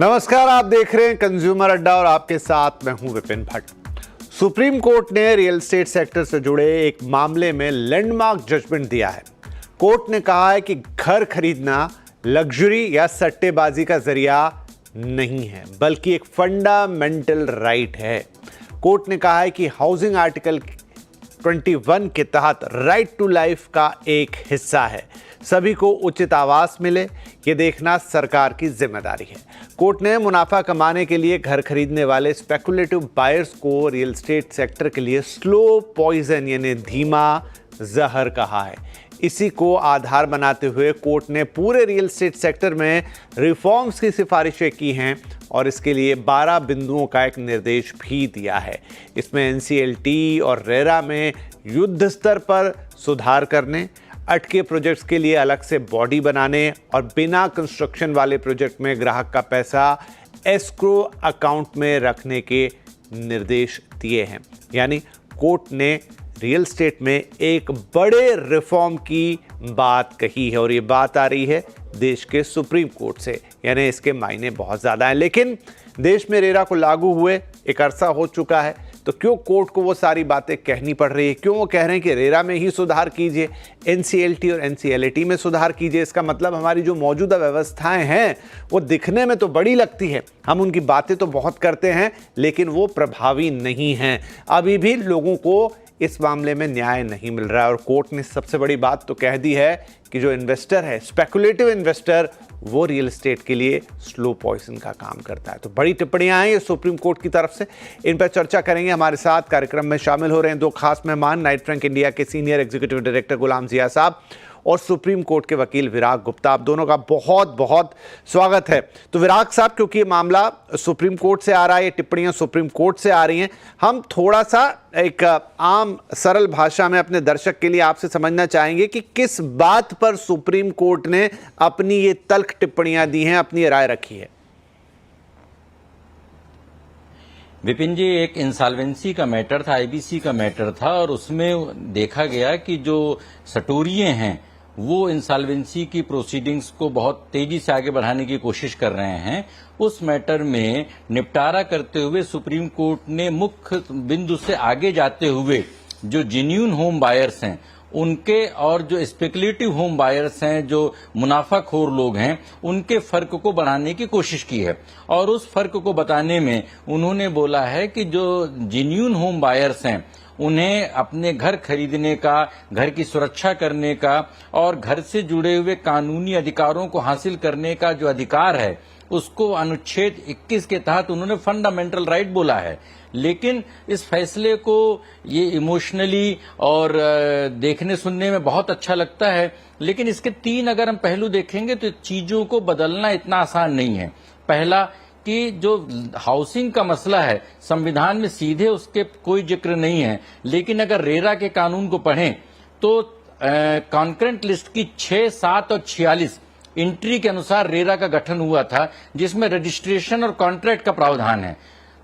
नमस्कार, आप देख रहे हैं कंज्यूमर अड्डा और आपके साथ मैं हूं विपिन भट्ट। सुप्रीम कोर्ट ने रियल एस्टेट सेक्टर से जुड़े एक मामले में लैंडमार्क जजमेंट दिया है। कोर्ट ने कहा है कि घर खरीदना लग्जरी या सट्टेबाजी का जरिया नहीं है, बल्कि एक फंडामेंटल राइट है। कोर्ट ने कहा है कि हाउसिंग आर्टिकल 21 के तहत राइट टू लाइफ का एक हिस्सा है। सभी को उचित आवास मिले, ये देखना सरकार की जिम्मेदारी है। कोर्ट ने मुनाफा कमाने के लिए घर खरीदने वाले स्पेकुलेटिव बायर्स को रियल एस्टेट सेक्टर के लिए स्लो पॉइजन यानी धीमा जहर कहा है। इसी को आधार बनाते हुए कोर्ट ने पूरे रियल एस्टेट सेक्टर में रिफॉर्म्स की सिफारिशें की हैं और इसके लिए 12 बिंदुओं का एक निर्देश भी दिया है। इसमें एनसीएलटी और रेरा में युद्ध स्तर पर सुधार करने, अटके प्रोजेक्ट्स के लिए अलग से बॉडी बनाने और बिना कंस्ट्रक्शन वाले प्रोजेक्ट में ग्राहक का पैसा एस्क्रो अकाउंट में रखने के निर्देश दिए हैं। यानी कोर्ट ने रियल एस्टेट में एक बड़े रिफॉर्म की बात कही है और ये बात आ रही है देश के सुप्रीम कोर्ट से, यानी इसके मायने बहुत ज़्यादा हैं। लेकिन देश में रेरा को लागू हुए एक अरसा हो चुका है, तो क्यों कोर्ट को वो सारी बातें कहनी पड़ रही है? क्यों वो कह रहे हैं कि रेरा में ही सुधार कीजिए, एनसीएलटी और एनसीएलटी में सुधार कीजिए? इसका मतलब हमारी जो मौजूदा व्यवस्थाएं हैं वो दिखने में तो बड़ी लगती है, हम उनकी बातें तो बहुत करते हैं, लेकिन वो प्रभावी नहीं हैं। अभी भी लोगों को इस मामले में न्याय नहीं मिल रहा है और कोर्ट ने सबसे बड़ी बात तो कह दी है कि जो इन्वेस्टर है, स्पेकुलेटिव इन्वेस्टर, वो रियल एस्टेट के लिए स्लो पॉइजन का काम करता है। तो बड़ी टिप्पणियां हैं ये सुप्रीम कोर्ट की तरफ से, इन पर चर्चा करेंगे। हमारे साथ कार्यक्रम में शामिल हो रहे हैं दो खास मेहमान, नाइट फ्रैंक इंडिया के सीनियर एग्जीक्यूटिव डायरेक्टर गुलाम जिया साहब और सुप्रीम कोर्ट के वकील विराग गुप्ता। आप दोनों का बहुत बहुत स्वागत है। तो विराग साहब, क्योंकि ये मामला सुप्रीम कोर्ट से आ रहा है, ये टिप्पणियां सुप्रीम कोर्ट से आ रही हैं, हम थोड़ा सा एक आम सरल भाषा में अपने दर्शक के लिए आपसे समझना चाहेंगे कि किस बात पर सुप्रीम कोर्ट ने अपनी ये तल्ख टिप्पणियां दी हैं, अपनी राय रखी है। विपिन जी, एक इंसॉल्वेंसी का मैटर था, आईबीसी का मैटर था और उसमें देखा गया कि जो सटोरिये हैं वो इंसॉल्वेंसी की प्रोसीडिंग्स को बहुत तेजी से आगे बढ़ाने की कोशिश कर रहे हैं। उस मैटर में निपटारा करते हुए सुप्रीम कोर्ट ने मुख्य बिंदु से आगे जाते हुए जो जेन्युइन होम बायर्स हैं उनके और जो स्पेकुलेटिव होम बायर्स हैं, जो मुनाफाखोर लोग हैं, उनके फर्क को बढ़ाने की कोशिश की है। और उस फर्क को बताने में उन्होंने बोला है कि जो जेन्युइन होम बायर्स हैं उन्हें अपने घर खरीदने का, घर की सुरक्षा करने का और घर से जुड़े हुए कानूनी अधिकारों को हासिल करने का जो अधिकार है उसको अनुच्छेद 21 के तहत उन्होंने फंडामेंटल राइट बोला है। लेकिन इस फैसले को ये इमोशनली और देखने सुनने में बहुत अच्छा लगता है, लेकिन इसके 3 अगर हम पहलू देखेंगे तो चीजों को बदलना इतना आसान नहीं है। पहला कि जो हाउसिंग का मसला है संविधान में सीधे उसके कोई जिक्र नहीं है, लेकिन अगर रेरा के कानून को पढ़ें तो कॉन्करेंट लिस्ट की 6, 7 और 46 एंट्री के अनुसार रेरा का गठन हुआ था, जिसमें रजिस्ट्रेशन और कॉन्ट्रैक्ट का प्रावधान है।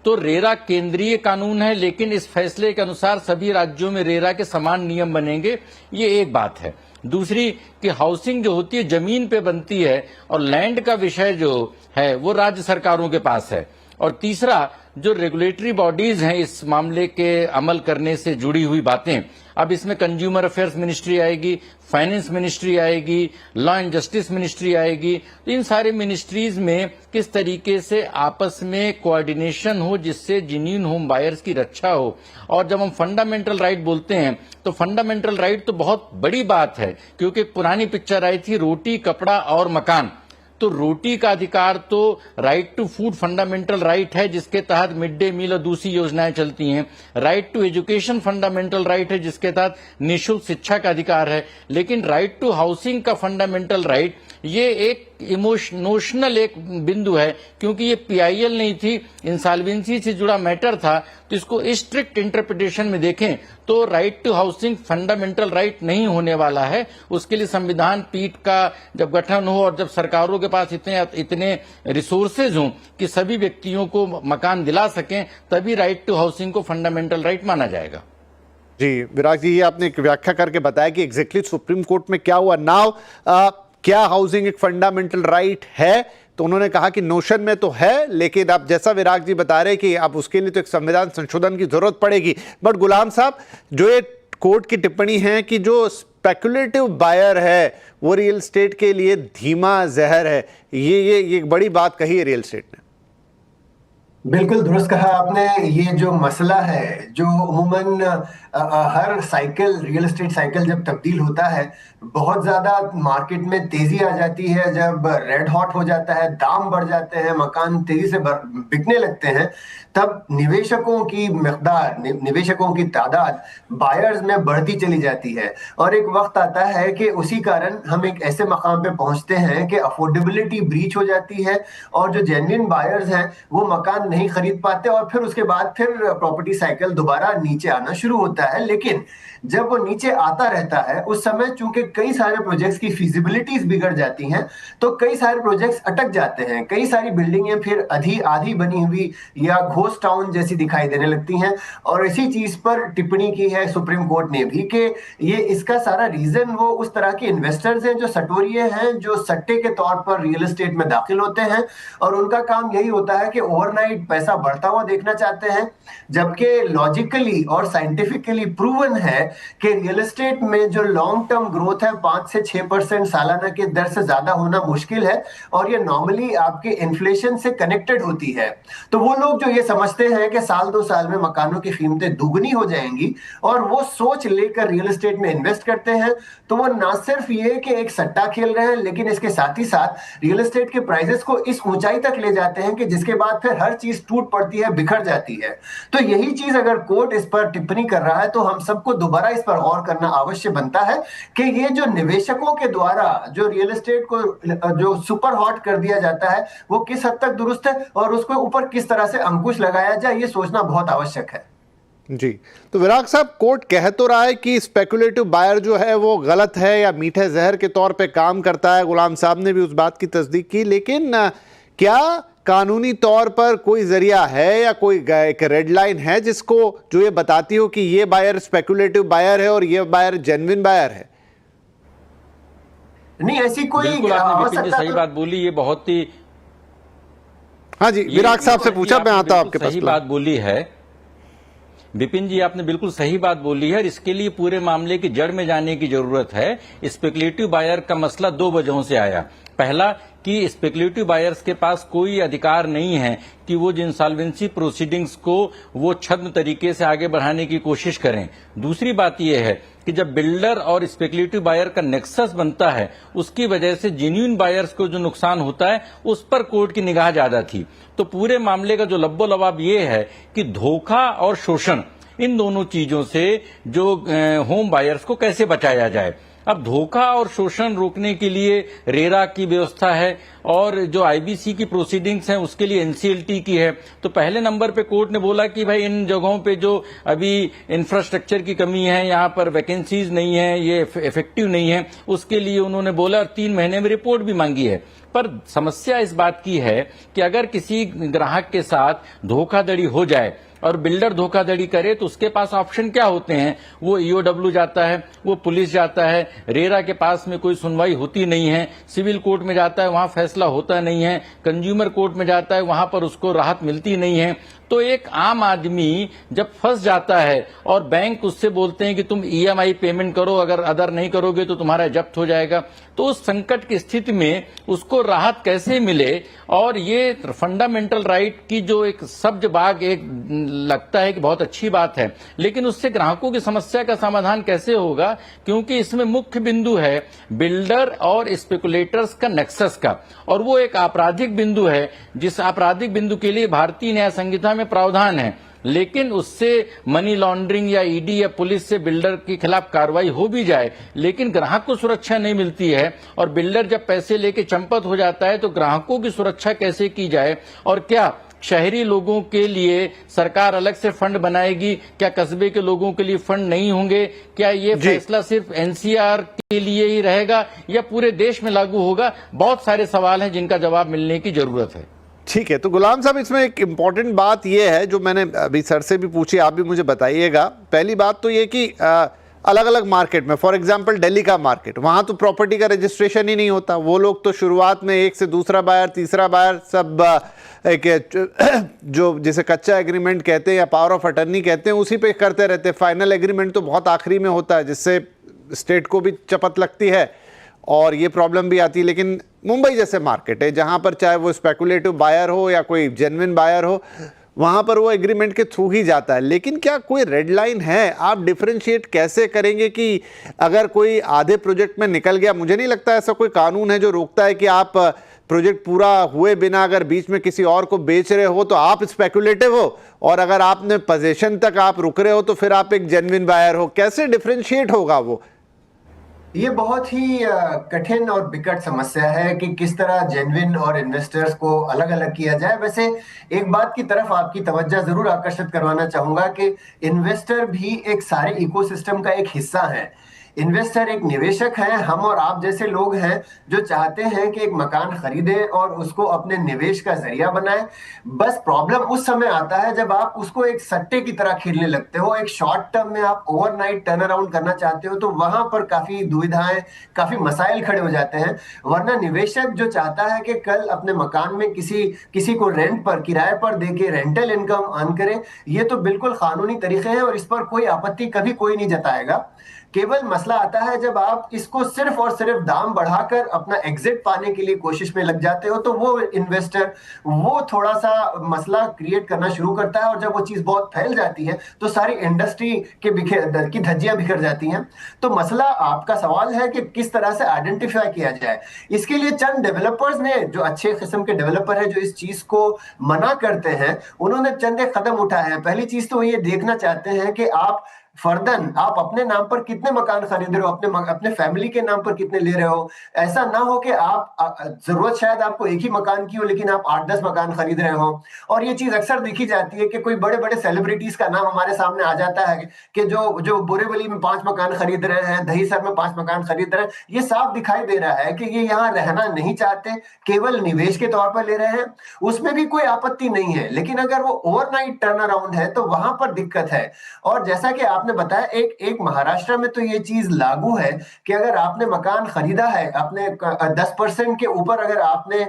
तो रेरा केंद्रीय कानून है, लेकिन इस फैसले के अनुसार सभी राज्यों में रेरा के समान नियम बनेंगे, ये एक बात है। दूसरी कि हाउसिंग जो होती है जमीन पे बनती है और लैंड का विषय जो है वो राज्य सरकारों के पास है। और तीसरा, जो रेगुलेटरी बॉडीज हैं इस मामले के अमल करने से जुड़ी हुई बातें, अब इसमें कंज्यूमर अफेयर्स मिनिस्ट्री आएगी, फाइनेंस मिनिस्ट्री आएगी, लॉ एंड जस्टिस मिनिस्ट्री आएगी। तो इन सारे मिनिस्ट्रीज में किस तरीके से आपस में कोऑर्डिनेशन हो जिससे जेन्युइन होम बायर्स की रक्षा हो। और जब हम फंडामेंटल राइट बोलते हैं तो फंडामेंटल राइट तो बहुत बड़ी बात है, क्योंकि पुरानी पिक्चर आई थी रोटी, कपड़ा और मकान। तो रोटी का अधिकार तो right to food fundamental right है, जिसके तहत मिड डे मील और दूसरी योजनाएं चलती हैं। Right to education fundamental right है, जिसके तहत निःशुल्क शिक्षा का अधिकार है। लेकिन राइट टू हाउसिंग का फंडामेंटल राइट ये एक इमोशनल एक बिंदु है, क्योंकि ये पीआईएल नहीं थी, इंसॉल्वेंसी से जुड़ा मैटर था। तो इसको स्ट्रिक्ट इंटरप्रिटेशन में देखें तो right to housing fundamental right नहीं होने वाला है। उसके लिए संविधान पीठ का जब गठन हो और जब सरकारों के पास इतने रिसोर्सेज हों कि सभी व्यक्तियों को मकान दिला सकें, तभी राइट टू हाउसिंग को फंडामेंटल राइट माना जाएगा। जी विराग जी, ये आपने एक व्याख्या करके बताया कि एग्जैक्टली सुप्रीम कोर्ट में क्या हुआ। नाउ क्या हाउसिंग एक फंडामेंटल राइट है? तो उन्होंने कहा कि नोशन में तो है, लेकिन अब जैसा विराग जी बता रहे कि अब उसके लिए तो एक संविधान संशोधन की जरूरत पड़ेगी। बट गुलाम साहब, जो ये कोर्ट की टिप्पणी है कि जो स्पेकुलेटिव बायर है वो रियल एस्टेट के लिए धीमा जहर है, ये एक बड़ी बात कही है रियल एस्टेट ने। बिल्कुल दुरुस्त कहा आपने। ये जो मसला है, जो अमूमन हर साइकिल, रियल एस्टेट साइकिल जब तब्दील होता है, बहुत ज्यादा मार्केट में तेजी आ जाती है, जब रेड हॉट हो जाता है, दाम बढ़ जाते हैं, मकान तेजी से बिकने लगते हैं, तब निवेशकों की मिकदार, निवेशकों की तादाद बायर्स में बढ़ती चली जाती है। और एक वक्त आता है कि उसी कारण हम एक ऐसे मकाम पे पहुंचते हैं कि अफोर्डेबिलिटी ब्रीच हो जाती है और जो जेन्युइन बायर्स हैं वो मकान नहीं खरीद पाते, और फिर उसके बाद फिर प्रॉपर्टी साइकिल दोबारा नीचे आना शुरू होता है। लेकिन जब वो नीचे आता रहता है, उस समय चूंकि कई सारे प्रोजेक्ट्स की फिजिबिलिटीज बिगड़ जाती हैं, तो कई सारे प्रोजेक्ट्स अटक जाते हैं, कई सारी बिल्डिंगें फिर आधी बनी हुई या घोस्ट टाउन जैसी दिखाई देने लगती हैं। और इसी चीज पर टिप्पणी की है सुप्रीम कोर्ट ने भी कि ये इसका सारा रीजन वो उस तरह के इन्वेस्टर्स हैं जो सटोरिये हैं, जो सट्टे के तौर पर रियल एस्टेट में दाखिल होते हैं, और उनका काम यही होता है कि ओवरनाइट पैसा बढ़ता हुआ देखना चाहते हैं। जबकि लॉजिकली और साइंटिफिकली प्रूवन है कि रियल एस्टेट में जो लॉन्ग टर्म ग्रोथ है 5 से 6% सालाना की दर से ज्यादा होना मुश्किल है, और ये नॉर्मली आपके इन्फ्लेशन से कनेक्टेड होती है। तो वो लोग जो ये समझते हैं कि साल 2 साल में मकानों की कीमतें दुगनी हो जाएंगी और वो सोच लेकर रियल एस्टेट में इन्वेस्ट करते हैं, तो वो ना सिर्फ ये कि एक सट्टा खेल रहे हैं, लेकिन इसके साथ ही साथ रियल एस्टेट के प्राइसेस को इस ऊंचाई तक ले जाते हैं कि जिसके बाद फिर हर चीज टूट पड़ती है, बिखर जाती है। तो यही चीज अगर कोर्ट इस पर टिप्पणी कर रहा है, तो हम सबको दोबारा इस पर गौर करना आवश्यक बनता है कि ये जो निवेशकों के द्वारा जो रियल एस्टेट को जो सुपर हॉट कर दिया जाता है, वो किस हद तक दुरुस्त है और उसके ऊपर किस तरह से अंकुश लगाया जाए, ये सोचना बहुत आवश्यक है। जी, तो विराग साहब, कोर्ट कह तो रहा है कि स्पेकुलेटिव बायर जो है वो गलत है या मीठे जहर के तौर पे काम करता है, गुलाम साहब ने भी उस बात की तस्दीक की, लेकिन क्या कानूनी तौर पर कोई जरिया है या कोई एक रेड लाइन है जिसको जो ये बताती हो कि ये बायर स्पेकुलेटिव बायर है और ये बायर जेन्युइन बायर है? नहीं, ऐसी कोई बिल्कुल आपने विपिन जी सही बात बोली, ये बहुत ही, हाँ जी, विराग साहब से पूछा, मैं आता हूं आपके पास। सही बात बोली है विपिन जी, आपने बिल्कुल सही बात बोली है। इसके लिए पूरे मामले की जड़ में जाने की जरूरत है। स्पेकुलेटिव बायर का मसला 2 वजहों से आया। पहला कि स्पेकुलेटिव बायर्स के पास कोई अधिकार नहीं है कि वो जो इंसॉल्वेंसी प्रोसीडिंग्स को वो छद्म तरीके से आगे बढ़ाने की कोशिश करें। दूसरी बात यह है कि जब बिल्डर और स्पेकुलेटिव बायर का नेक्सस बनता है, उसकी वजह से जेन्युइन बायर्स को जो नुकसान होता है उस पर कोर्ट की निगाह ज्यादा थी। तो पूरे मामले का जो लब्बो लबाब ये है कि धोखा और शोषण, इन दोनों चीजों से जो होम बायर्स को कैसे बचाया जाए। अब धोखा और शोषण रोकने के लिए रेरा की व्यवस्था है और जो आईबीसी की प्रोसीडिंग्स हैं उसके लिए एनसीएलटी की है। तो पहले नंबर पे कोर्ट ने बोला कि भाई इन जगहों पे जो अभी इंफ्रास्ट्रक्चर की कमी है, यहाँ पर वैकेंसीज नहीं है, ये इफेक्टिव नहीं है, उसके लिए उन्होंने बोला, 3 महीने में रिपोर्ट भी मांगी है। पर समस्या इस बात की है कि अगर किसी ग्राहक के साथ धोखाधड़ी हो जाए और बिल्डर धोखाधड़ी करे तो उसके पास ऑप्शन क्या होते हैं? वो ईओडब्ल्यू जाता है, वो पुलिस जाता है, रेरा के पास में कोई सुनवाई होती नहीं है, सिविल कोर्ट में जाता है, वहां फैसला होता नहीं है, कंज्यूमर कोर्ट में जाता है, वहां पर उसको राहत मिलती नहीं है। तो एक आम आदमी जब फंस जाता है और बैंक उससे बोलते हैं कि तुम ईएमआई पेमेंट करो, अगर अदर नहीं करोगे तो तुम्हारा जब्त हो जाएगा, तो उस संकट की स्थिति में उसको राहत कैसे मिले? और ये फंडामेंटल राइट की जो एक सब्ज बाग एक लगता है कि बहुत अच्छी बात है, लेकिन उससे ग्राहकों की समस्या का समाधान कैसे होगा? क्योंकि इसमें मुख्य बिंदु है बिल्डर और स्पेकुलेटर्स का नेक्सस का, और वो एक आपराधिक बिंदु है जिस आपराधिक बिंदु के लिए भारतीय न्याय संहिता में प्रावधान है। लेकिन उससे मनी लॉन्ड्रिंग या ईडी या पुलिस से बिल्डर के खिलाफ कार्रवाई हो भी जाए, लेकिन ग्राहक को सुरक्षा नहीं मिलती है, और बिल्डर जब पैसे लेके चंपत हो जाता है तो ग्राहकों की सुरक्षा कैसे की जाए? और क्या शहरी लोगों के लिए सरकार अलग से फंड बनाएगी? क्या कस्बे के लोगों के लिए फंड नहीं होंगे? क्या ये फैसला सिर्फ एनसीआर के लिए ही रहेगा या पूरे देश में लागू होगा? बहुत सारे सवाल हैं जिनका जवाब मिलने की जरूरत है। ठीक है, तो गुलाम साहब, इसमें एक इम्पॉर्टेंट बात यह है जो मैंने अभी सर से भी पूछी, आप भी मुझे बताइएगा। पहली बात तो ये कि अलग अलग मार्केट में, फॉर एग्जांपल दिल्ली का मार्केट, वहां तो प्रॉपर्टी का रजिस्ट्रेशन ही नहीं होता। वो लोग तो शुरुआत में एक से दूसरा बायर, तीसरा बायर सब एक जो जिसे कच्चा एग्रीमेंट कहते हैं या पावर ऑफ अटर्नी कहते हैं उसी पे करते रहते हैं। फाइनल एग्रीमेंट तो बहुत आखिरी में होता है, जिससे स्टेट को भी चपत लगती है और ये प्रॉब्लम भी आती है। लेकिन मुंबई जैसे मार्केट है जहां पर चाहे वो स्पेकुलेटिव बायर हो या कोई जेन्युइन बायर हो, वहां पर वो एग्रीमेंट के थ्रू ही जाता है। लेकिन क्या कोई रेड लाइन है? आप डिफरेंशिएट कैसे करेंगे कि अगर कोई आधे प्रोजेक्ट में निकल गया, मुझे नहीं लगता ऐसा कोई कानून है जो रोकता है कि आप प्रोजेक्ट पूरा हुए बिना अगर बीच में किसी और को बेच रहे हो तो आप स्पेकुलेटिव हो, और अगर आपने पोजीशन तक आप रुक रहे हो तो फिर आप एक जेन्युइन बायर हो। कैसे डिफरेंशिएट होगा वो? ये बहुत ही कठिन और विकट समस्या है कि किस तरह जेन्युइन और इन्वेस्टर्स को अलग अलग किया जाए। वैसे एक बात की तरफ आपकी तवज्जो जरूर आकर्षित करवाना चाहूंगा कि इन्वेस्टर भी एक सारे इकोसिस्टम का एक हिस्सा है। इन्वेस्टर एक निवेशक है, हम और आप जैसे लोग हैं जो चाहते हैं कि एक मकान खरीदें और उसको अपने निवेश का जरिया बनाएं। बस प्रॉब्लम उस समय आता है जब आप उसको एक सट्टे की तरह खेलने लगते हो, एक शॉर्ट टर्म में आप ओवरनाइट टर्न अराउंड करना चाहते हो, तो वहां पर काफी दुविधाएं, काफी मसाइल खड़े हो जाते हैं। वरना निवेशक जो चाहता है कि कल अपने मकान में किसी को रेंट पर, किराए पर देके रेंटल इनकम अर्न करे, ये तो बिल्कुल कानूनी तरीके हैं और इस पर कोई आपत्ति कभी कोई नहीं जताएगा। केवल मसला आता है जब आप इसको सिर्फ और सिर्फ दाम बढ़ाकर अपना एग्जिट पाने के लिए कोशिश में लग जाते हो, तो वो इन्वेस्टर वो थोड़ा सा मसला क्रिएट करना शुरू करता है और जब वो चीज बहुत फैल जाती है तो सारी इंडस्ट्री की धज्जियां बिखर जाती हैं। तो मसला आपका सवाल है कि किस तरह से आइडेंटिफाई किया जाए। इसके लिए चंद डेवलपर्स ने, जो अच्छे किस्म के डेवलपर हैं जो इस चीज को मना करते हैं, उन्होंने चंद एक कदम उठाए हैं। पहली चीज तो ये देखना चाहते हैं कि आप फर्दन आप अपने नाम पर कितने मकान खरीद रहे हो, अपने फैमिली के नाम पर कितने ले रहे हो। ऐसा ना हो कि आप जरूरत शायद आपको एक ही मकान की हो लेकिन आप 8-10 मकान खरीद रहे हो। और ये चीज अक्सर देखी जाती है कि कोई बड़े बड़े सेलिब्रिटीज का नाम हमारे सामने आ जाता है कि जो बोरीवली में 5 मकान खरीद रहे हैं, दहीसर में 5 मकान खरीद रहे हैं। ये साफ दिखाई दे रहा है कि ये यहाँ रहना नहीं चाहते, केवल निवेश के तौर पर ले रहे हैं। उसमें भी कोई आपत्ति नहीं है, लेकिन अगर वो ओवरनाइट टर्न अराउंड है तो वहां पर दिक्कत है। और जैसा कि आपने बताया, एक महाराष्ट्र में तो ये चीज लागू है कि अगर आपने मकान खरीदा है, अपने 10% के ऊपर अगर आपने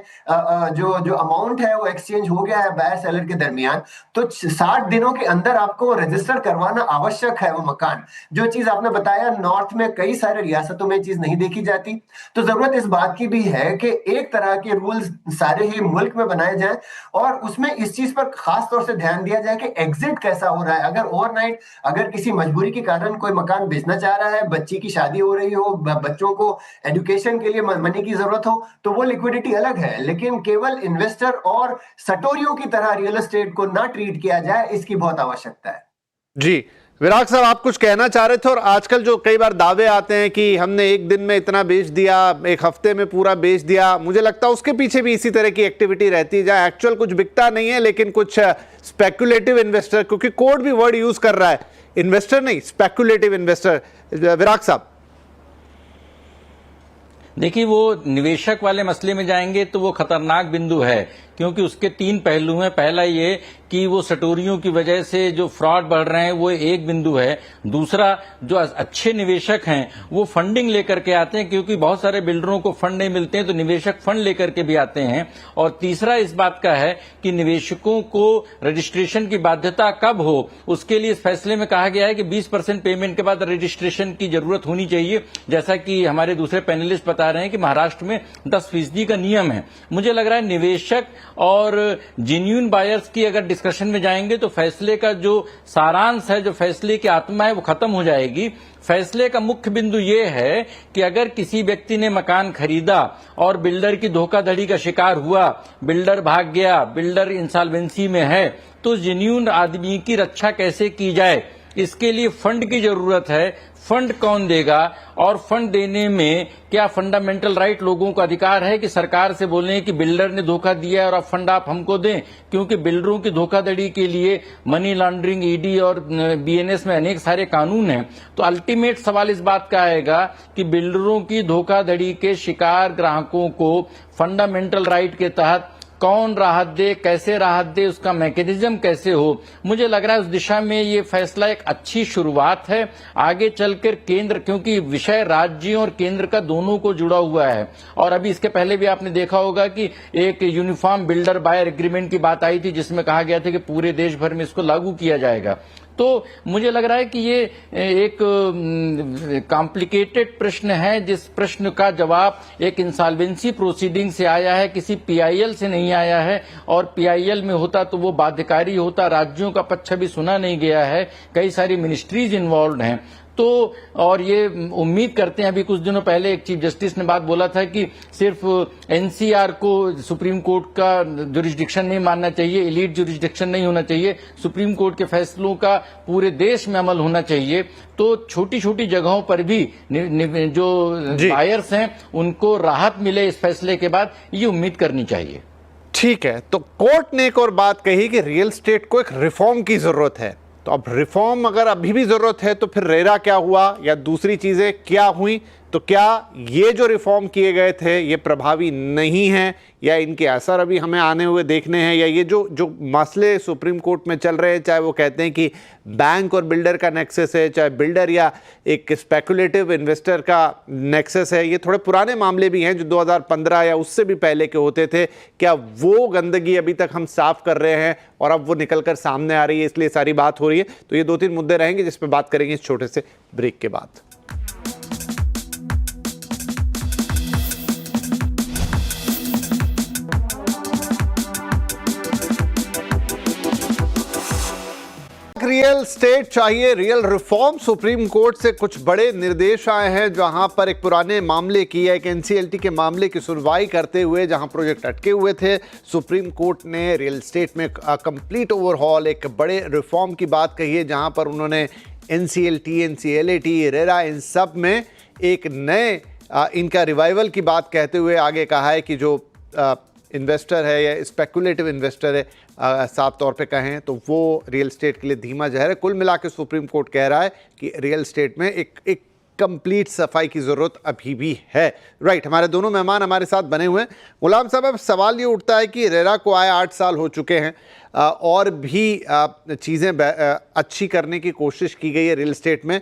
जो अमाउंट है वो एक्सचेंज हो गया है बायर सेलर के दरमियान, तो 60 दिनों के अंदर आपको रजिस्टर करवाना आवश्यक है वो मकान। जो चीज आपने बताया, नॉर्थ में कई सारे रियासतों में चीज नहीं देखी जाती। तो जरूरत इस बात की भी है कि एक तरह के रूल्स सारे ही मुल्क में बनाए जाएं और उसमें इस चीज पर खास तौर से ध्यान दिया जाए कि एग्जिट कैसा हो रहा है। अगर ओवरनाइट अगर किसी मजबूरी के कारण कोई मकान बेचना चाह रहा है, बच्ची की शादी हो रही हो, बच्चों को एजुकेशन के लिए मनी की जरूरत हो, तो वो लिक्विडिटी अलग है। लेकिन केवल इन्वेस्टर और सटोरियों की तरह रियल एस्टेट को ना ट्रीट किया जाए, इसकी बहुत आवश्यकता है। जी विराग साहब, आप कुछ कहना चाह रहे थे। और आजकल जो कई बार दावे आते हैं कि हमने एक दिन में इतना बेच दिया, एक हफ्ते में पूरा बेच दिया, मुझे लगता है उसके पीछे भी इसी तरह की एक्टिविटी रहती है जहां एक्चुअल कुछ बिकता नहीं है लेकिन कुछ स्पेकुलेटिव इन्वेस्टर, क्योंकि कोर्ट भी वर्ड यूज कर रहा है, इन्वेस्टर नहीं स्पेकुलेटिव इन्वेस्टर। विराग साहब, देखिए, वो निवेशक वाले मसले में जाएंगे तो वो खतरनाक बिंदु है, क्योंकि उसके 3 पहलू हैं। पहला ये कि वो सटोरियों की वजह से जो फ्रॉड बढ़ रहे हैं वो एक बिंदु है। दूसरा, जो अच्छे निवेशक हैं वो फंडिंग लेकर के आते हैं, क्योंकि बहुत सारे बिल्डरों को फंड नहीं मिलते हैं तो निवेशक फंड लेकर के भी आते हैं। और तीसरा इस बात का है कि निवेशकों को रजिस्ट्रेशन की बाध्यता कब हो, उसके लिए इस फैसले में कहा गया है कि 20% पेमेंट के बाद रजिस्ट्रेशन की जरूरत होनी चाहिए, जैसा कि हमारे दूसरे पैनलिस्ट बता रहे हैं कि महाराष्ट्र में 10% का नियम है। मुझे लग रहा है निवेशक और जेन्युइन बायर्स की अगर डिस्कशन में जाएंगे तो फैसले का जो सारांश है, जो फैसले की आत्मा है, वो खत्म हो जाएगी। फैसले का मुख्य बिंदु ये है कि अगर किसी व्यक्ति ने मकान खरीदा और बिल्डर की धोखाधड़ी का शिकार हुआ, बिल्डर भाग गया, बिल्डर इंसॉल्वेंसी में है, तो जेन्युइन आदमी की रक्षा कैसे की जाए, इसके लिए फंड की जरूरत है। फंड कौन देगा और फंड देने में क्या फंडामेंटल राइट लोगों का अधिकार है कि सरकार से बोलें कि बिल्डर ने धोखा दिया है और अब फंड आप हमको दें, क्योंकि बिल्डरों की धोखाधड़ी के लिए मनी लॉन्ड्रिंग, ईडी और बीएनएस में अनेक सारे कानून हैं। तो अल्टीमेट सवाल इस बात का आएगा कि बिल्डरों की धोखाधड़ी के शिकार ग्राहकों को फंडामेंटल राइट के तहत कौन राहत दे, कैसे राहत दे, उसका मैकेनिज्म कैसे हो, मुझे लग रहा है उस दिशा में ये फैसला एक अच्छी शुरुआत है। आगे चलकर केंद्र, क्योंकि विषय राज्यों और केंद्र का दोनों को जुड़ा हुआ है, और अभी इसके पहले भी आपने देखा होगा कि एक यूनिफॉर्म बिल्डर बायर एग्रीमेंट की बात आई थी जिसमें कहा गया था कि पूरे देश भर में इसको लागू किया जाएगा। तो मुझे लग रहा है कि ये एक कॉम्प्लिकेटेड प्रश्न है, जिस प्रश्न का जवाब एक इंसॉल्वेंसी प्रोसीडिंग से आया है, किसी पीआईएल से नहीं आया है। और पीआईएल में होता तो वो बाध्यकारी होता, राज्यों का पक्ष भी सुना नहीं गया है, कई सारी मिनिस्ट्रीज इन्वॉल्व हैं। तो और ये उम्मीद करते हैं, अभी कुछ दिनों पहले एक चीफ जस्टिस ने बात बोला था कि सिर्फ एनसीआर को सुप्रीम कोर्ट का जुरिस्डिक्शन नहीं मानना चाहिए, एलीट जुरिस्डिक्शन नहीं होना चाहिए, सुप्रीम कोर्ट के फैसलों का पूरे देश में अमल होना चाहिए। तो छोटी छोटी जगहों पर भी जो बायर्स हैं उनको राहत मिले इस फैसले के बाद, ये उम्मीद करनी चाहिए। ठीक है, तो कोर्ट ने एक और बात कही कि रियल एस्टेट को एक रिफॉर्म की जरूरत है। तो अब रिफॉर्म अगर अभी भी जरूरत है तो फिर रेरा क्या हुआ या दूसरी चीजें क्या हुई? तो क्या ये जो रिफॉर्म किए गए थे ये प्रभावी नहीं हैं या इनके असर अभी हमें आने हुए देखने हैं, या ये जो मसले सुप्रीम कोर्ट में चल रहे हैं, चाहे वो कहते हैं कि बैंक और बिल्डर का नेक्सस है, चाहे बिल्डर या एक स्पेकुलेटिव इन्वेस्टर का नेक्सस है, ये थोड़े पुराने मामले भी हैं जो 2015 या उससे भी पहले के होते थे। क्या वो गंदगी अभी तक हम साफ कर रहे हैं और अब वो निकल कर सामने आ रही है, इसलिए सारी बात हो रही है? तो ये 2-3 मुद्दे रहेंगे जिस पर बात करेंगे इस छोटे से ब्रेक के बाद। रियल स्टेट चाहिए रियल रिफॉर्म, सुप्रीम कोर्ट से कुछ बड़े निर्देश आए हैं, जहां पर एक पुराने मामले की, एक एनसीएलटी के मामले की सुनवाई करते हुए जहां प्रोजेक्ट अटके हुए थे, सुप्रीम कोर्ट ने रियल स्टेट में कंप्लीट ओवरहॉल, एक बड़े रिफॉर्म की बात कही है, जहां पर उन्होंने एनसीएलटी, एनसीएलएटी, रेरा, इन सब में एक नए इनका रिवाइवल की बात कहते हुए आगे कहा है कि जो इन्वेस्टर है या स्पेकुलेटिव इन्वेस्टर है, साफ तौर पे कहें तो वो रियल एस्टेट के लिए धीमा जहर है। कुल मिला के सुप्रीम कोर्ट कह रहा है कि रियल एस्टेट में एक कंप्लीट सफाई की ज़रूरत अभी भी है। राइट, हमारे दोनों मेहमान हमारे साथ बने हुए हैं। गुलाम साहब, अब सवाल ये उठता है कि रेरा को आए 8 साल हो चुके हैं और भी चीज़ें अच्छी करने की कोशिश की गई है रियल एस्टेट में।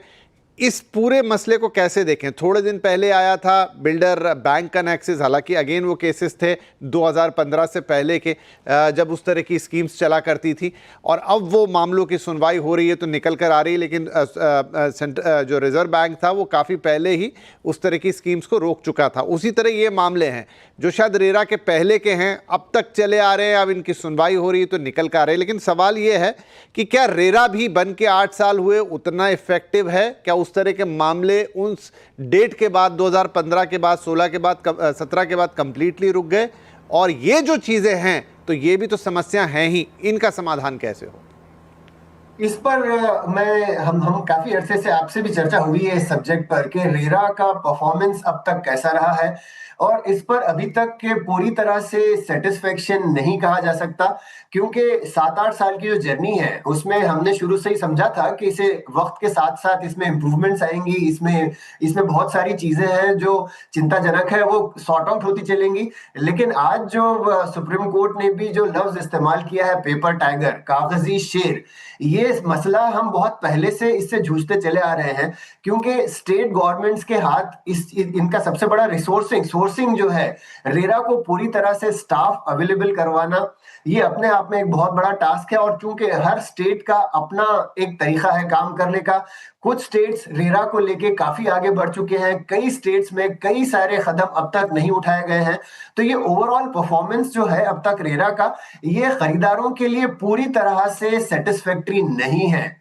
इस पूरे मसले को कैसे देखें? थोड़े दिन पहले आया था बिल्डर बैंक का नेक्सस, हालांकि अगेन वो केसेस थे 2015 से पहले के, जब उस तरह की स्कीम्स चला करती थी, और अब वो मामलों की सुनवाई हो रही है तो निकल कर आ रही है। लेकिन जो रिजर्व बैंक था वो काफ़ी पहले ही उस तरह की स्कीम्स को रोक चुका था। उसी तरह ये मामले हैं जो शायद रेरा के पहले के हैं, अब तक चले आ रहे हैं, अब इनकी सुनवाई हो रही है तो निकल कर आ रहे हैं। लेकिन सवाल ये है कि क्या रेरा भी बन के 8 साल हुए उतना इफेक्टिव है? क्या उस तरह के मामले उस डेट के बाद, 2015 के बाद, 16 के बाद, 17 के बाद कंप्लीटली रुक गए? और ये जो चीजें हैं तो ये भी तो समस्या हैं ही, इनका समाधान कैसे हो? इस पर हम काफी अरसे से आपसे भी चर्चा हुई है इस सब्जेक्ट पर कि रेरा का परफॉर्मेंस अब तक कैसा रहा है, और इस पर अभी तक के पूरी तरह से सेटिस्फेक्शन नहीं कहा जा सकता, क्योंकि 7-8 साल की जो जर्नी है उसमें हमने शुरू से ही समझा था कि इसे वक्त के साथ साथ इसमें इम्प्रूवमेंट्स आएंगी, इसमें बहुत सारी चीजें हैं जो चिंताजनक है वो सॉर्ट आउट होती चलेंगी। लेकिन आज जो सुप्रीम कोर्ट ने भी जो लफ्ज इस्तेमाल किया है, पेपर टाइगर, कागजी शेर, ये मसला हम बहुत पहले से इससे जूझते चले आ रहे हैं, क्योंकि स्टेट गवर्नमेंट्स के हाथ इनका सबसे बड़ा सोर्सिंग जो है, रेरा को पूरी तरह से स्टाफ अवेलेबल करवाना, ये अपने आप में एक बहुत बड़ा टास्क है। और चूंकि हर स्टेट का अपना एक तरीका है काम करने का, कुछ स्टेट्स रेरा को लेके काफी आगे बढ़ चुके हैं, कई स्टेट्स में कई सारे कदम अब तक नहीं उठाए गए हैं। तो ये ओवरऑल परफॉर्मेंस जो है अब तक रेरा का, ये खरीदारों के लिए पूरी तरह से सेटिस्फैक्टरी नहीं है।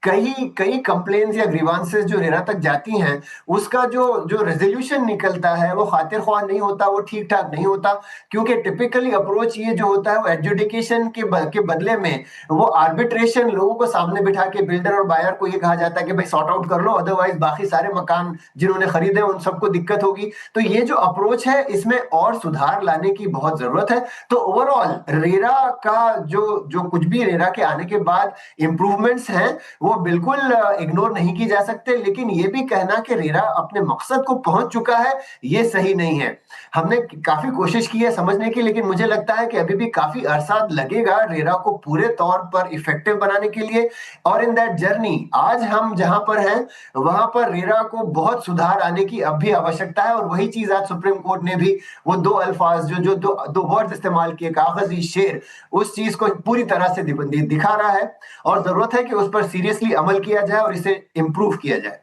कई कंप्लेन्स या ग्रीवांसेस जो रेरा तक जाती हैं, उसका जो रेजोल्यूशन निकलता है वो खातिर ख्वाह नहीं होता, वो ठीक ठाक नहीं होता, क्योंकि टिपिकली अप्रोच ये जो होता है वो एडजुडिकेशन के बदले में वो आर्बिट्रेशन, लोगों को सामने बिठा के बिल्डर और बायर को ये कहा जाता है कि भाई सॉर्ट आउट कर लो, अदरवाइज बाकी सारे मकान जिन्होंने खरीदे उन सबको दिक्कत होगी। तो ये जो अप्रोच है इसमें और सुधार लाने की बहुत जरूरत है। तो ओवरऑल रेरा का जो कुछ भी रेरा के आने के बाद इंप्रूवमेंट्स हैं वो वो बिल्कुल इग्नोर नहीं की जा सकते, लेकिन ये भी कहना कि रेरा अपने मकसद को पहुंच चुका है, ये सही नहीं है। हमने काफी कोशिश की है समझने की, लेकिन मुझे लगता है कि अभी भी काफी अरसा लगेगा रेरा को पूरे तौर पर इफेक्टिव बनाने के लिए। और इन दैट जर्नी आज हम जहां पर हैं वहां पर रेरा को बहुत सुधार आने की अब भी आवश्यकता है। और वही चीज आज सुप्रीम कोर्ट ने भी वो दो अल्फाज जो दो वर्ड्स इस्तेमाल किए, कागजी शेर, उस चीज को पूरी तरह से दिखा रहा है। और जरूरत है कि उस पर सीरियसली अमल किया जाए और इसे इंप्रूव किया जाए।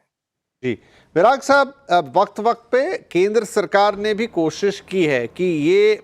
जी विराग साहब, वक्त वक्त पे केंद्र सरकार ने भी कोशिश की है कि ये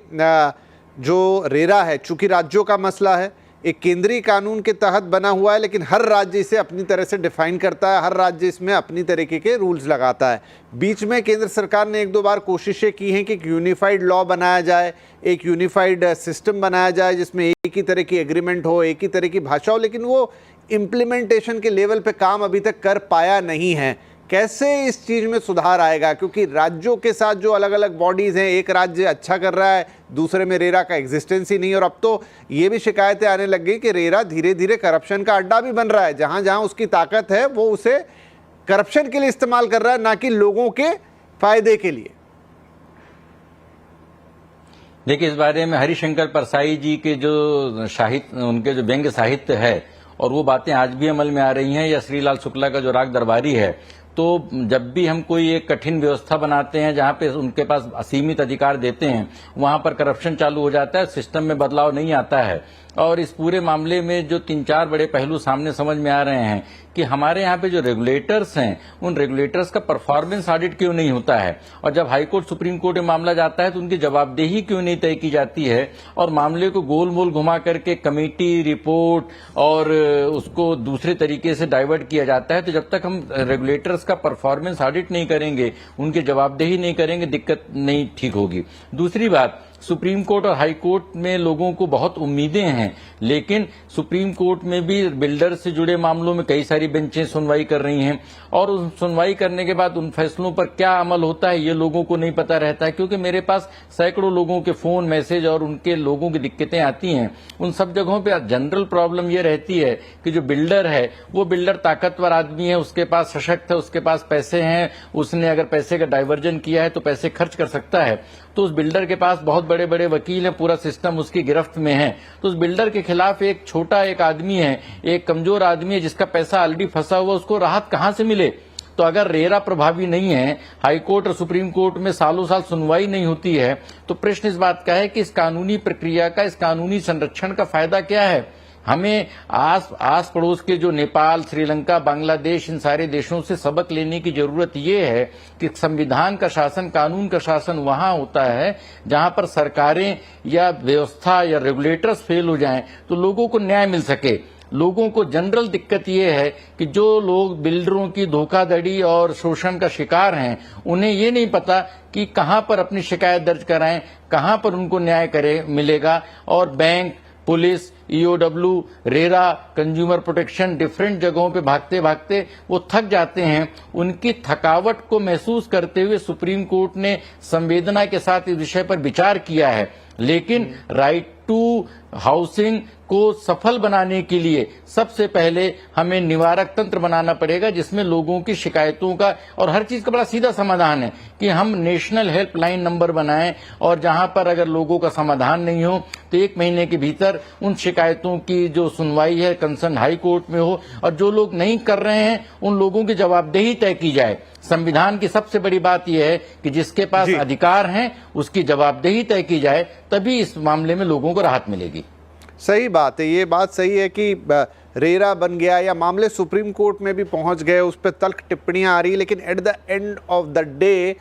जो रेरा है, चूंकि राज्यों का मसला है, एक केंद्रीय कानून के तहत बना हुआ है, लेकिन हर राज्य इसे अपनी तरह से डिफाइन करता है, हर राज्य इसमें अपनी तरीके के रूल्स लगाता है। बीच में केंद्र सरकार ने एक दो बार कोशिशें की हैं कि एक यूनिफाइड लॉ बनाया जाए, एक यूनिफाइड सिस्टम बनाया जाए जिसमें एक ही तरह की एग्रीमेंट हो, एक ही तरह की भाषा हो, लेकिन वो इम्प्लीमेंटेशन के लेवल पे काम अभी तक कर पाया नहीं है। कैसे इस चीज में सुधार आएगा? क्योंकि राज्यों के साथ जो अलग अलग बॉडीज हैं, एक राज्य अच्छा कर रहा है, दूसरे में रेरा का एग्जिस्टेंस ही नहीं। और अब तो ये भी शिकायतें आने लग गई कि रेरा धीरे धीरे करप्शन का अड्डा भी बन रहा है, जहां जहां उसकी ताकत है वो उसे करप्शन के लिए इस्तेमाल कर रहा है, ना कि लोगों के फायदे के लिए। देखिए, इस बारे में हरिशंकर परसाई जी के जो साहित्य, उनके जो व्यंग्य साहित्य है, और वो बातें आज भी अमल में आ रही हैं, या श्रीलाल शुक्ला का जो राग दरबारी है, तो जब भी हम कोई एक कठिन व्यवस्था बनाते हैं जहां पे उनके पास असीमित अधिकार देते हैं, वहां पर करप्शन चालू हो जाता है, सिस्टम में बदलाव नहीं आता है। और इस पूरे मामले में जो 3-4 बड़े पहलू सामने समझ में आ रहे हैं कि हमारे यहाँ पे जो रेगुलेटर्स हैं, उन रेगुलेटर्स का परफॉर्मेंस ऑडिट क्यों नहीं होता है, और जब हाई कोर्ट सुप्रीम कोर्ट में मामला जाता है तो उनकी जवाबदेही क्यों नहीं तय की जाती है, और मामले को गोल मोल घुमा करके कमेटी रिपोर्ट और उसको दूसरे तरीके से डाइवर्ट किया जाता है। तो जब तक हम रेगुलेटर्स का परफॉर्मेंस ऑडिट नहीं करेंगे, उनकी जवाबदेही नहीं करेंगे, दिक्कत नहीं ठीक होगी। दूसरी बात, सुप्रीम कोर्ट और हाई कोर्ट में लोगों को बहुत उम्मीदें हैं, लेकिन सुप्रीम कोर्ट में भी बिल्डर से जुड़े मामलों में कई सारी बेंचें सुनवाई कर रही हैं, और उन सुनवाई करने के बाद उन फैसलों पर क्या अमल होता है ये लोगों को नहीं पता रहता है। क्योंकि मेरे पास सैकड़ों लोगों के फोन मैसेज और उनके लोगों की दिक्कतें आती हैं। उन सब जगहों पे जनरल प्रॉब्लम ये रहती है कि जो बिल्डर है वो बिल्डर ताकतवर आदमी है, उसके पास सशक्त है, उसके पास पैसे हैं, उसने अगर पैसे का डाइवर्जन किया है तो पैसे खर्च कर सकता है, तो उस बिल्डर के पास बहुत बड़े बड़े वकील हैं, पूरा सिस्टम उसकी गिरफ्त में है। तो उस बिल्डर के खिलाफ एक छोटा एक आदमी है, एक कमजोर आदमी है जिसका पैसा ऑलरेडी फंसा हुआ, उसको राहत कहां से मिले? तो अगर रेरा प्रभावी नहीं है, हाई कोर्ट और सुप्रीम कोर्ट में सालों साल सुनवाई नहीं होती है, तो प्रश्न इस बात का है कि इस कानूनी प्रक्रिया का, इस कानूनी संरक्षण का फायदा क्या है? हमें आस पड़ोस के जो नेपाल, श्रीलंका, बांग्लादेश, इन सारे देशों से सबक लेने की जरूरत ये है कि संविधान का शासन, कानून का शासन वहां होता है जहां पर सरकारें या व्यवस्था या रेगुलेटर्स फेल हो जाएं तो लोगों को न्याय मिल सके। लोगों को जनरल दिक्कत ये है कि जो लोग बिल्डरों की धोखाधड़ी और शोषण का शिकार हैं, उन्हें ये नहीं पता कि कहां पर अपनी शिकायत दर्ज कराएं, कहां पर उनको न्याय मिलेगा। और bank, police, EOW, RERA, consumer protection, different जगहों पे भागते भागते वो थक जाते हैं। उनकी थकावट को महसूस करते हुए सुप्रीम कोर्ट ने संवेदना के साथ इस विषय पर विचार किया है, लेकिन राइट टू हाउसिंग को सफल बनाने के लिए सबसे पहले हमें निवारक तंत्र बनाना पड़ेगा, जिसमें लोगों की शिकायतों का और हर चीज का बड़ा सीधा समाधान है कि हम नेशनल हेल्पलाइन नंबर बनाएं, और जहां पर अगर लोगों का समाधान नहीं हो तो 1 महीने के भीतर उन शिकायतों की जो सुनवाई है कंसर्न हाई कोर्ट में हो, और जो लोग नहीं कर रहे हैं उन लोगों की जवाबदेही तय की जाए। संविधान की सबसे बड़ी बात यह है कि जिसके पास अधिकार हैं उसकी जवाबदेही तय की जाए, तभी इस मामले में लोगों को राहत मिलेगी। सही बात है, ये बात सही है कि रेरा बन गया या मामले सुप्रीम कोर्ट में भी पहुंच गए, उस पर तल्ख टिप्पणियां आ रही, लेकिन at the end of the day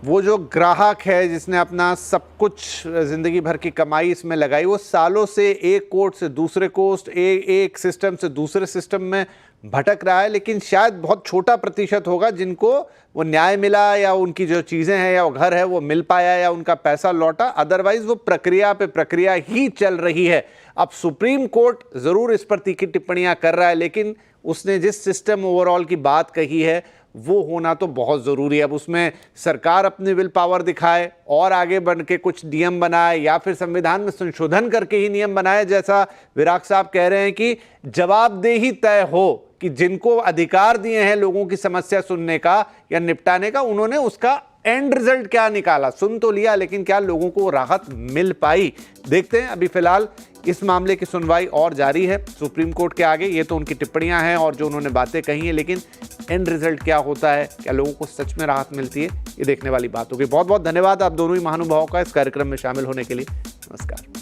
वो जो ग्राहक है जिसने अपना सब कुछ जिंदगी भर की कमाई इसमें लगाई, वो सालों से एक कोर्ट से दूसरे कोर्ट, एक सिस्टम से दूसरे सिस्टम में भटक रहा है, लेकिन शायद बहुत छोटा प्रतिशत होगा जिनको वो न्याय मिला, या उनकी जो चीज़ें हैं या वो घर है वो मिल पाया, या उनका पैसा लौटा। अदरवाइज वो प्रक्रिया पे प्रक्रिया ही चल रही है। अब सुप्रीम कोर्ट ज़रूर इस पर तीखी टिप्पणियां कर रहा है, लेकिन उसने जिस सिस्टम ओवरऑल की बात कही है वो होना तो बहुत ज़रूरी है। अब उसमें सरकार अपनी विल पावर दिखाए और आगे बढ़ के कुछ नियम बनाए, या फिर संविधान में संशोधन करके ही नियम बनाए, जैसा विराग साहब कह रहे हैं कि जवाबदेही तय हो, कि जिनको अधिकार दिए हैं लोगों की समस्या सुनने का या निपटाने का, उन्होंने उसका एंड रिजल्ट क्या निकाला। सुन तो लिया, लेकिन क्या लोगों को राहत मिल पाई? देखते हैं। अभी फिलहाल इस मामले की सुनवाई और जारी है सुप्रीम कोर्ट के आगे। ये तो उनकी टिप्पणियां हैं और जो उन्होंने बातें कही हैं, लेकिन एंड रिजल्ट क्या होता है, क्या लोगों को सच में राहत मिलती है, ये देखने वाली बात होगी। बहुत बहुत धन्यवाद आप दोनों ही महानुभावों का इस कार्यक्रम में शामिल होने के लिए। नमस्कार।